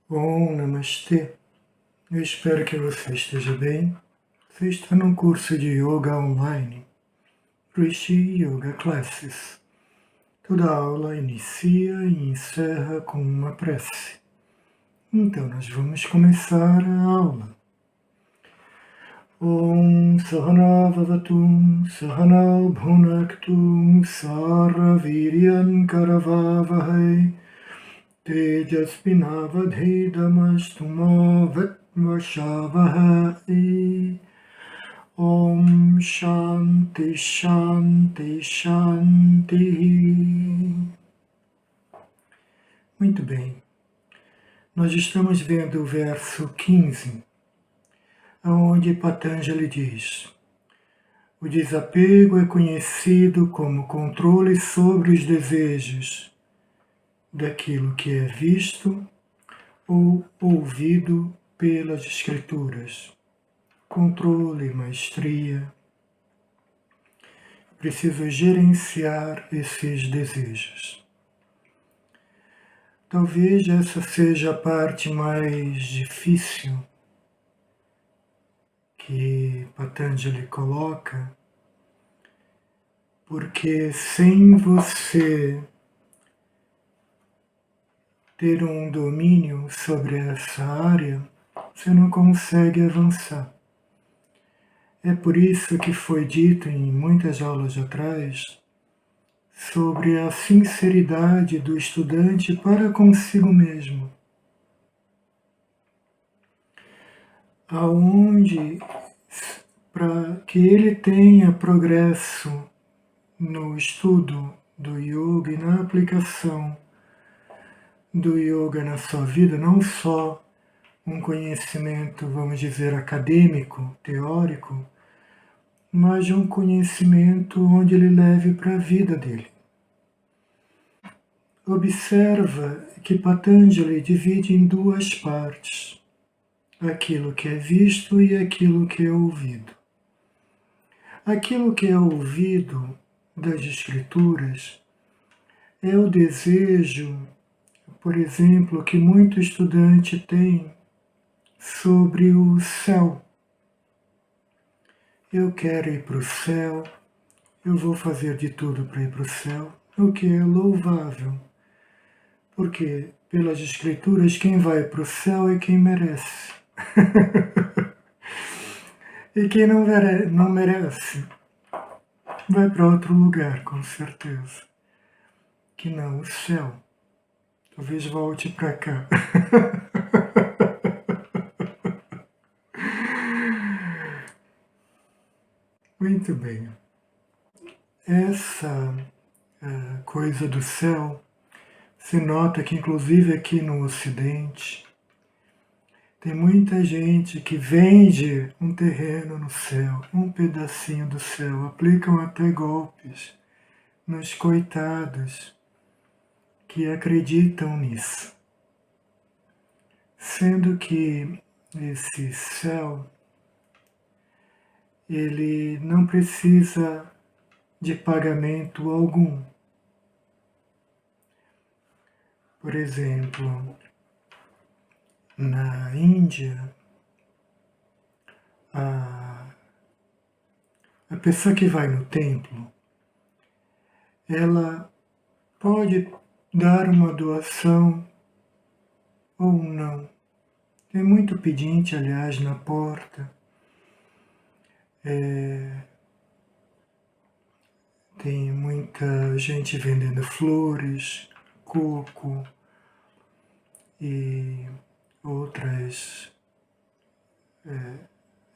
Bom, namastê. Eu espero que você esteja bem. Você está num curso de yoga online, Rishi Yoga Classes. Toda aula inicia e encerra com uma prece. Então, nós vamos começar a aula. Om Sahana Vavatum Sahana Bhunaktum Sarvaviryan Karavavahai Tejaspinavadhidamastuma Vattvashavahai. Om Shanti Shanti Shanti. Muito bem. Nós estamos vendo o verso 15, onde Patanjali diz: o desapego é conhecido como controle sobre os desejos daquilo que é visto ou ouvido pelas escrituras. Controle, maestria. Preciso gerenciar esses desejos. Talvez essa seja a parte mais difícil que Patanjali coloca, porque sem você ter um domínio sobre essa área, você não consegue avançar. É por isso que foi dito em muitas aulas atrás sobre a sinceridade do estudante para consigo mesmo. Aonde, para que ele tenha progresso no estudo do yoga e na aplicação do yoga na sua vida, não só um conhecimento, vamos dizer, acadêmico, teórico, mas um conhecimento onde ele leve para a vida dele. Observa que Patanjali divide em duas partes, aquilo que é visto e aquilo que é ouvido. Aquilo que é ouvido das escrituras é o desejo, por exemplo, que muito estudante tem sobre o céu. Eu quero ir para o céu, eu vou fazer de tudo para ir para o céu, o que é louvável. Porque, pelas escrituras, quem vai para o céu é quem merece. E quem não merece, vai para outro lugar, com certeza. Que não o céu. Talvez volte para cá. Muito bem. Essa coisa do céu se nota que, inclusive aqui no Ocidente, tem muita gente que vende um terreno no céu, um pedacinho do céu, aplicam até golpes nos coitados que acreditam nisso. Sendo que esse céu, ele não precisa de pagamento algum. Por exemplo, na Índia, a pessoa que vai no templo, ela pode dar uma doação ou não. Tem muito pedinte, aliás, na porta. Tem muita gente vendendo flores, coco e outras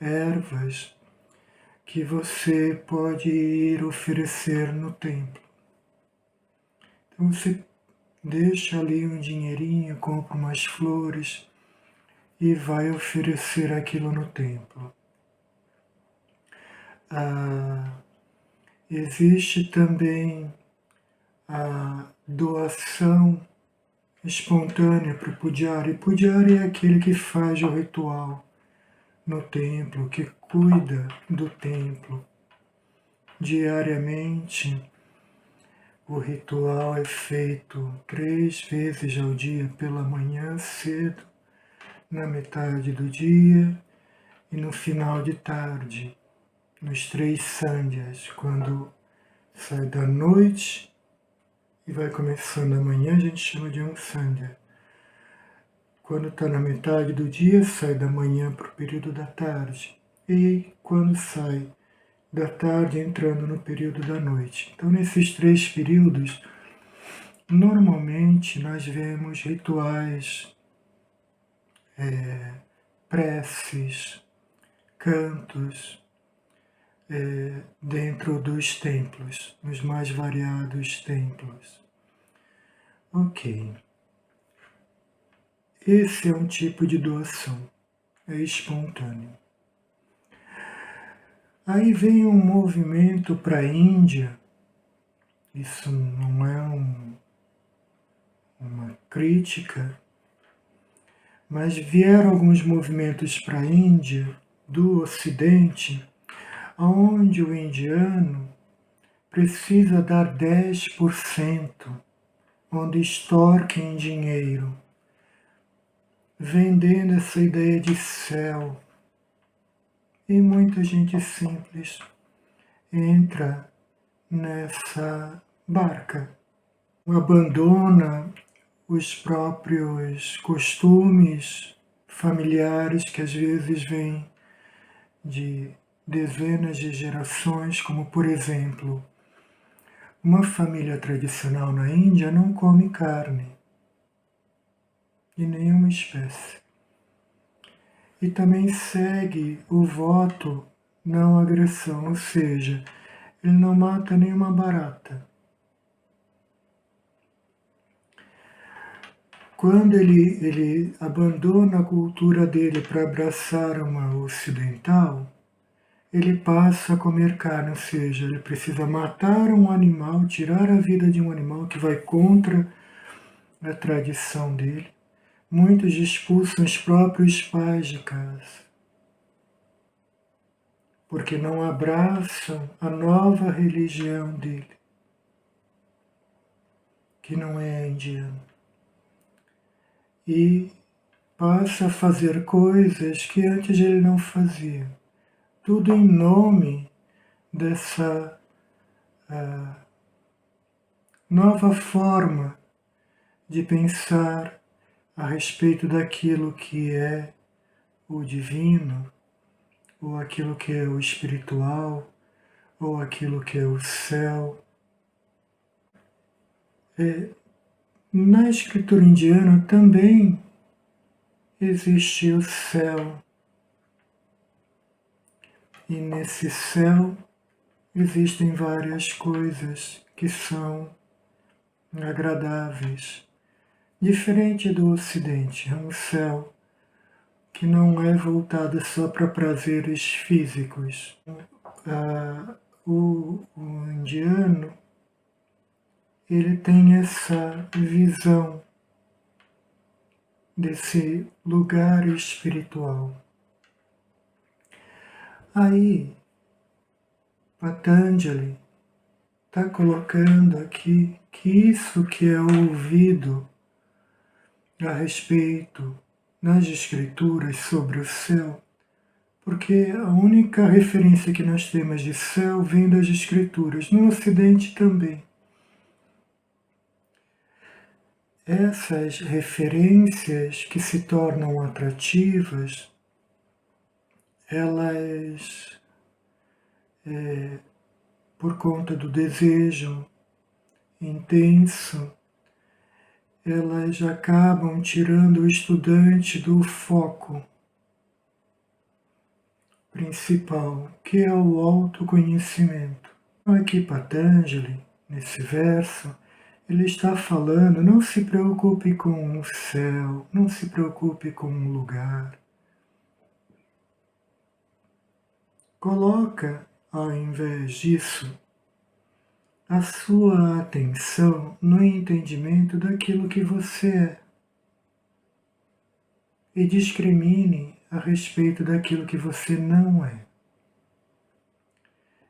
ervas que você pode ir oferecer no templo. Então você deixa ali um dinheirinho, compra umas flores e vai oferecer aquilo no templo. Existe também a doação espontânea para o pujári. Pujári é aquele que faz o ritual no templo, que cuida do templo diariamente. O ritual é feito 3 vezes ao dia, pela manhã cedo, na metade do dia e no final de tarde, nos 3 sandhyas, quando sai da noite e vai começando amanhã, a gente chama de um sandhya. Quando está na metade do dia, sai da manhã para o período da tarde. E quando sai da tarde, entrando no período da noite. Então, nesses 3 períodos, normalmente nós vemos rituais, preces, cantos, dentro dos templos, nos mais variados templos. Ok. Esse é um tipo de doação, é espontâneo. Aí vem um movimento para a Índia, isso não é uma crítica, mas vieram alguns movimentos para a Índia, do Ocidente, onde o indiano precisa dar 10%, onde extorquem dinheiro, vendendo essa ideia de céu. E muita gente simples entra nessa barca, abandona os próprios costumes familiares que às vezes vêm de dezenas de gerações, como por exemplo, uma família tradicional na Índia não come carne de nenhuma espécie. E também segue o voto não agressão, ou seja, ele não mata nenhuma barata. Quando ele abandona a cultura dele para abraçar uma ocidental, ele passa a comer carne, ou seja, ele precisa matar um animal, tirar a vida de um animal que vai contra a tradição dele. Muitos expulsam os próprios pais de casa, porque não abraçam a nova religião dele, que não é indiana. E passa a fazer coisas que antes ele não fazia. Tudo em nome dessa nova forma de pensar a respeito daquilo que é o divino, ou aquilo que é o espiritual, ou aquilo que é o céu. Na escritura indiana também existe o céu. E nesse céu existem várias coisas que são agradáveis. Diferente do Ocidente, é um céu que não é voltado só para prazeres físicos. O indiano, ele tem essa visão desse lugar espiritual. Aí, Patanjali está colocando aqui que isso que é ouvido a respeito nas escrituras sobre o céu, porque a única referência que nós temos de céu vem das escrituras, no Ocidente também. Essas referências que se tornam atrativas, elas, por conta do desejo intenso, elas acabam tirando o estudante do foco principal, que é o autoconhecimento. Aqui Patanjali, nesse verso, ele está falando, não se preocupe com o céu, não se preocupe com o lugar. Coloca, ao invés disso, a sua atenção no entendimento daquilo que você é. E discrimine a respeito daquilo que você não é.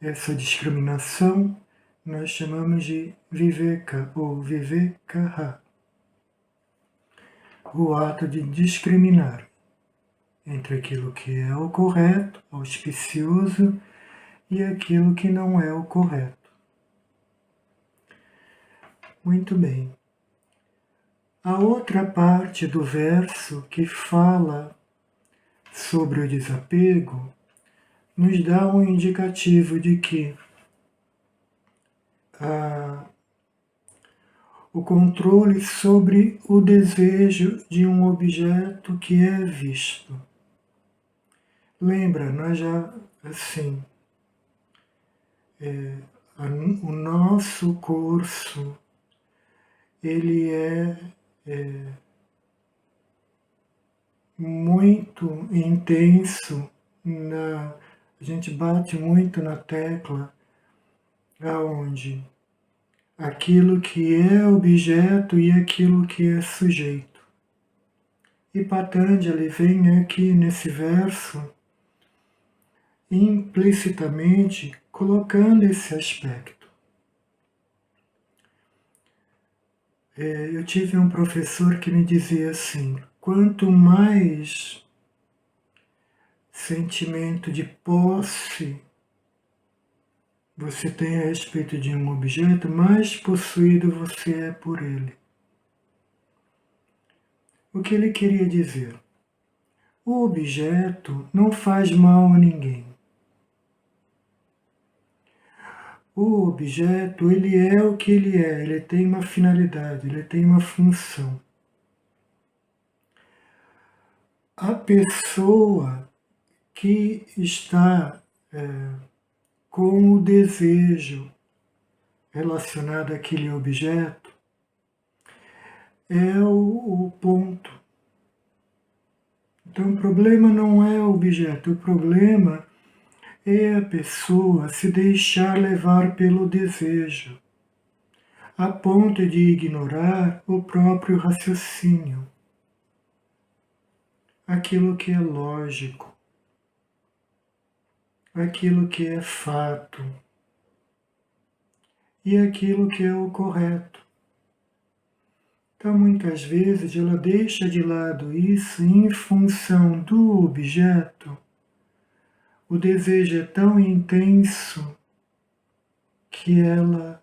Essa discriminação nós chamamos de viveka ou vivekaha, o ato de discriminar entre aquilo que é o correto, auspicioso, e aquilo que não é o correto. Muito bem. A outra parte do verso que fala sobre o desapego nos dá um indicativo de que o controle sobre o desejo de um objeto que é visto. Lembra, nós já, assim, o nosso curso, ele é muito intenso, a gente bate muito na tecla aonde aquilo que é objeto e aquilo que é sujeito. E Patanjali vem aqui nesse verso implicitamente colocando esse aspecto. Eu tive um professor que me dizia assim: quanto mais sentimento de posse você tem a respeito de um objeto, mais possuído você é por ele. O que ele queria dizer? O objeto não faz mal a ninguém. O objeto, ele é o que ele tem uma finalidade, ele tem uma função. A pessoa que está com o desejo relacionado àquele objeto é o ponto. Então o problema não é o objeto, o problema é a pessoa se deixar levar pelo desejo, a ponto de ignorar o próprio raciocínio, aquilo que é lógico, aquilo que é fato e aquilo que é o correto. Então, muitas vezes, ela deixa de lado isso em função do objeto. O desejo é tão intenso que ela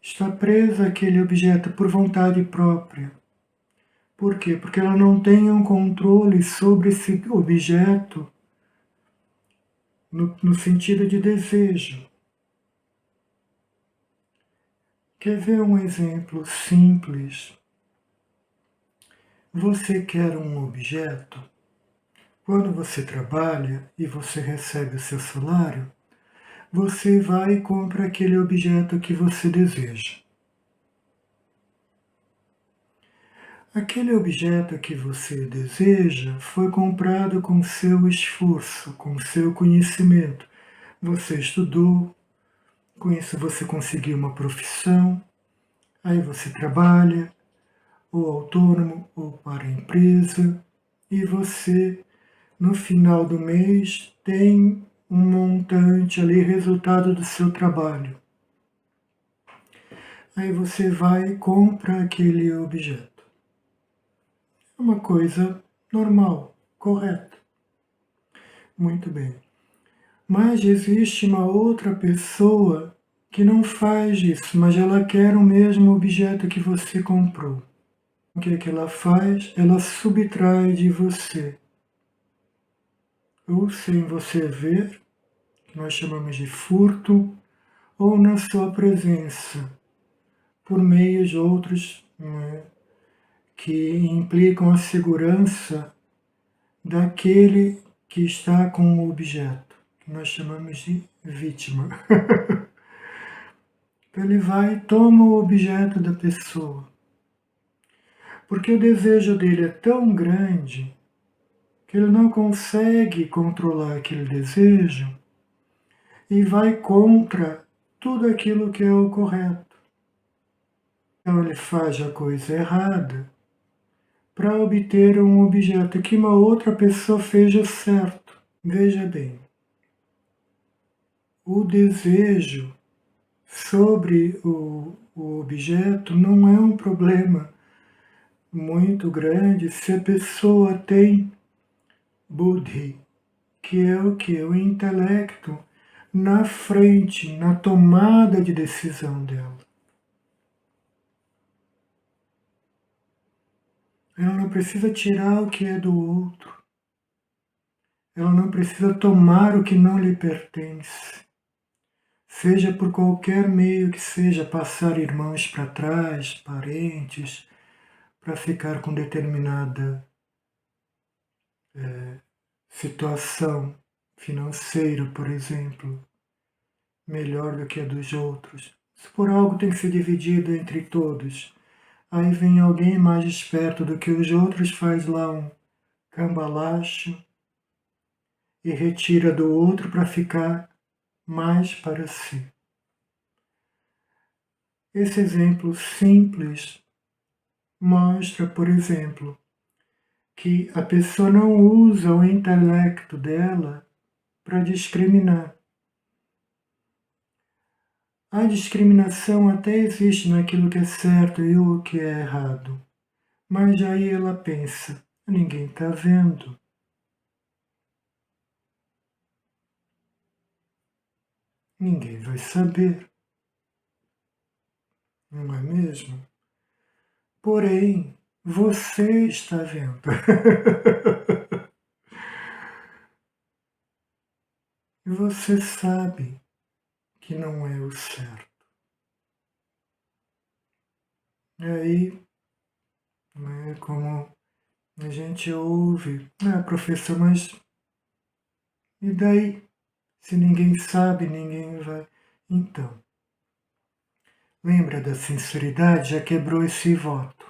está presa àquele objeto por vontade própria. Por quê? Porque ela não tem um controle sobre esse objeto no sentido de desejo. Quer ver um exemplo simples? Você quer um objeto? Quando você trabalha e você recebe o seu salário, você vai e compra aquele objeto que você deseja. Aquele objeto que você deseja foi comprado com seu esforço, com seu conhecimento. Você estudou, com isso você conseguiu uma profissão, aí você trabalha, ou autônomo, ou para a empresa, e você, no final do mês, tem um montante ali, resultado do seu trabalho. Aí você vai e compra aquele objeto. É uma coisa normal, correta. Muito bem. Mas existe uma outra pessoa que não faz isso, mas ela quer o mesmo objeto que você comprou. O que é que ela faz? Ela subtrai de você, ou sem você ver, que nós chamamos de furto, ou na sua presença, por meios outros, né, que implicam a segurança daquele que está com o objeto, que nós chamamos de vítima. Então ele vai e toma o objeto da pessoa, porque o desejo dele é tão grande que ele não consegue controlar aquele desejo e vai contra tudo aquilo que é o correto. Então ele faz a coisa errada para obter um objeto que uma outra pessoa fez o certo. Veja bem, o desejo sobre o objeto não é um problema muito grande se a pessoa tem buddhi, que é o que? O intelecto na frente, na tomada de decisão dela. Ela não precisa tirar o que é do outro. Ela não precisa tomar o que não lhe pertence. Seja por qualquer meio que seja, passar irmãos para trás, parentes, para ficar com determinada situação financeira, por exemplo, melhor do que a dos outros. Se por algo tem que ser dividido entre todos, aí vem alguém mais esperto do que os outros, faz lá um cambalacho e retira do outro para ficar mais para si. Esse exemplo simples mostra, por exemplo, que a pessoa não usa o intelecto dela para discriminar. A discriminação até existe naquilo que é certo e o que é errado, mas aí ela pensa, ninguém está vendo. Ninguém vai saber, não é mesmo? Porém, você está vendo. E você sabe que não é o certo. E aí, né, como a gente ouve, professor, mas e daí? Se ninguém sabe, ninguém vai. Então, lembra da sinceridade? Já quebrou esse voto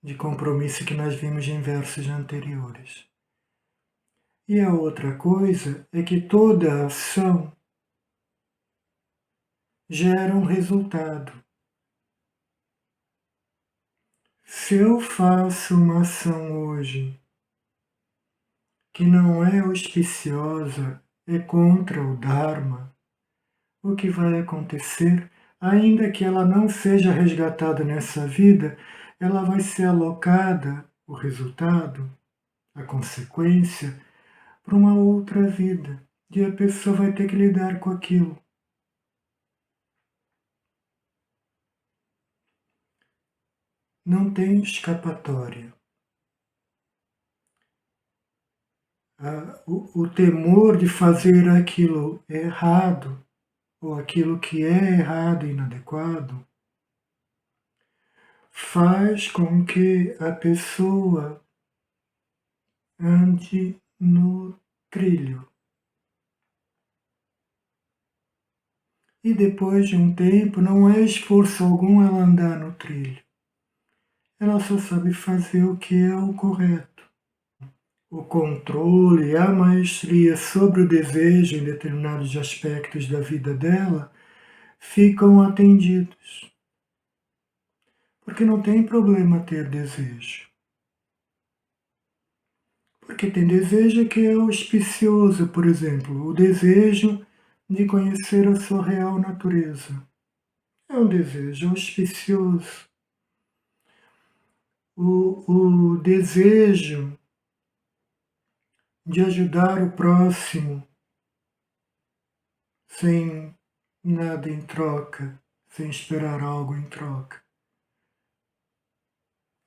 de compromisso que nós vimos em versos anteriores. E a outra coisa é que toda ação gera um resultado. Se eu faço uma ação hoje que não é auspiciosa, é contra o Dharma, o que vai acontecer, ainda que ela não seja resgatada nessa vida, ela vai ser alocada, o resultado, a consequência, para uma outra vida. E a pessoa vai ter que lidar com aquilo. Não tem escapatória. O temor de fazer aquilo errado, ou aquilo que é errado e inadequado, faz com que a pessoa ande no trilho. E depois de um tempo, não é esforço algum ela andar no trilho. Ela só sabe fazer o que é o correto. O controle, a maestria sobre o desejo em determinados aspectos da vida dela ficam atendidos. Porque não tem problema ter desejo. Porque tem desejo que é auspicioso, por exemplo, o desejo de conhecer a sua real natureza. É um desejo auspicioso. O desejo de ajudar o próximo sem nada em troca, sem esperar algo em troca.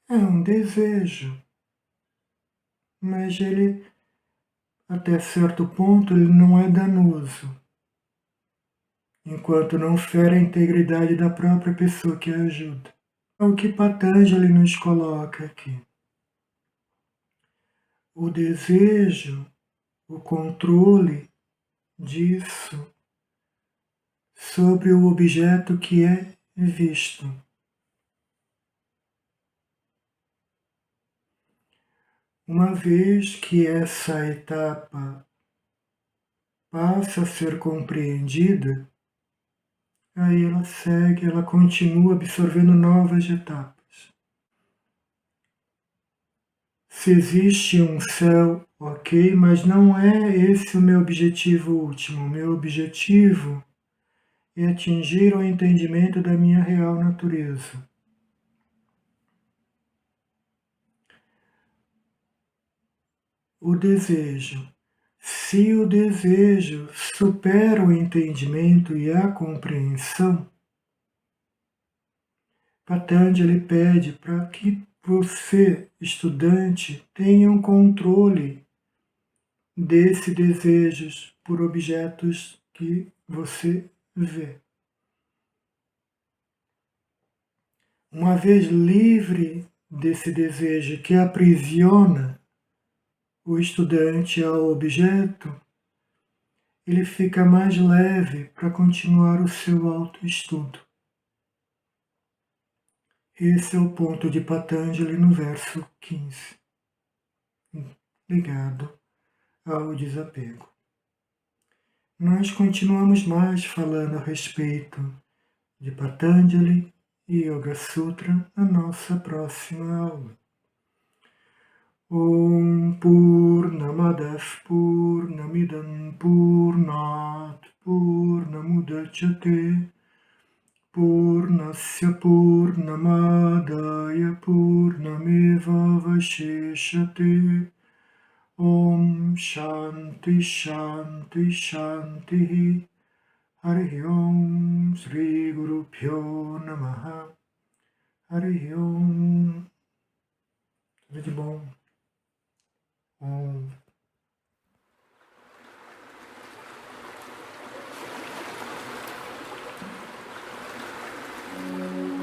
É um desejo, mas ele, até certo ponto, ele não é danoso, enquanto não fere a integridade da própria pessoa que a ajuda. É o que Patanjali nos coloca aqui. O desejo, o controle disso sobre o objeto que é visto. Uma vez que essa etapa passa a ser compreendida, aí ela segue, ela continua absorvendo novas etapas. Se existe um céu, ok, mas não é esse o meu objetivo último. O meu objetivo é atingir o entendimento da minha real natureza. O desejo. Se o desejo supera o entendimento e a compreensão, Patanjali pede para que você, estudante, tenha um controle desse desejos por objetos que você vê. Uma vez livre desse desejo que aprisiona o estudante ao objeto, ele fica mais leve para continuar o seu autoestudo. Esse é o ponto de Patanjali no verso 15, ligado ao desapego. Nós continuamos mais falando a respeito de Patanjali e Yoga Sutra na nossa próxima aula. Om Purnamadav Purnamidam Purnat Purnamudachyate Purnasya Purnamadaya Purnameva Vashishate Om Shanti Shanti Shanti Hari Om Sri Guru Pyo Namaha Hari Om. Tudo de bom.